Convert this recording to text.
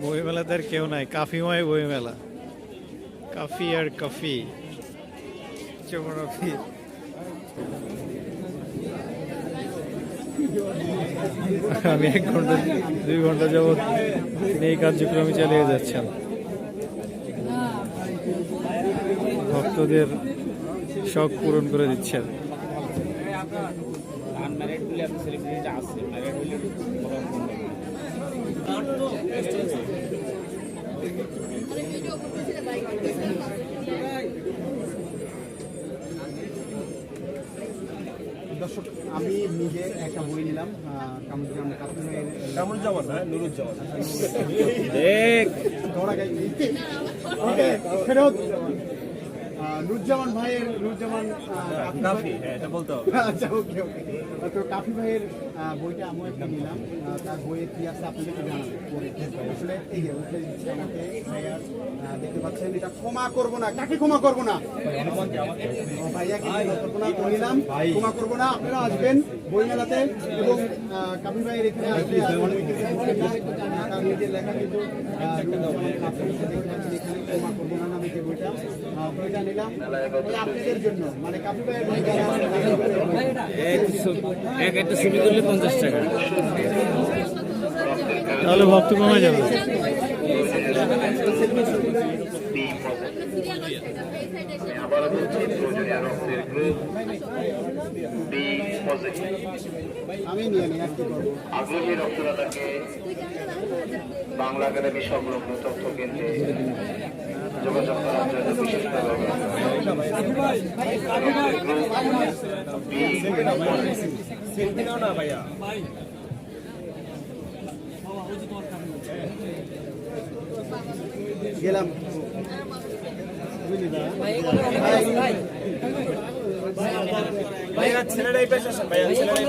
বইমেলাতে আর কেউ নাই, কাফিময় বইমেলা। কাফি আর কাফি চমরাফি। আমি 1 ঘন্টা 2 ঘন্টা যাবৎ এই কার্যক্রমে চালিয়ে যাচ্ছেন। ভক্তদের শখ পূরণ করে দিচ্ছেন। দর্শক, আমি নিজে একটা বই নিলাম নুরুজ্জামান ভাইয়ের আচ্ছা, ওকে ওকে। তো কাফি ভাইয়ের বইটা আমি একটা নিলাম। তার বইয়ে কি আছে আপনাদেরকে জানাবো পরে। আসলে এই যে উঠে দিচ্ছে আমাকে ভাইয়া, দেখতে পাচ্ছেন, এটা ক্ষমা করবো না। কাকে ক্ষমা করবো না? ভাইয়াকে নিলাম, ক্ষমা করবো না। আপনারা আসবেন বইমেলাতে এবং কাফি ভাইয়ের এখানে আসবে। তার নিজের লেখা কিন্তু ক্ষমা করবো না নামে যে বইটা নিলাম আপনাদের জন্য, মানে কাফি ভাইয়ের একটা ছবি করলে 50 টাকা, তাহলে ভক্ত কমে যাবে। আমি নিয়ে নিই, আগ্রহী রক্তদাতাকে বাংলা একাডেমি সংলগ্ন তথ্য কেন্দ্রে যোগাযোগ করার জন্য বিশেষভাবে গেলাম। ছেলেরাই পেশ আসেন ভাইয়া, ছেলেরাই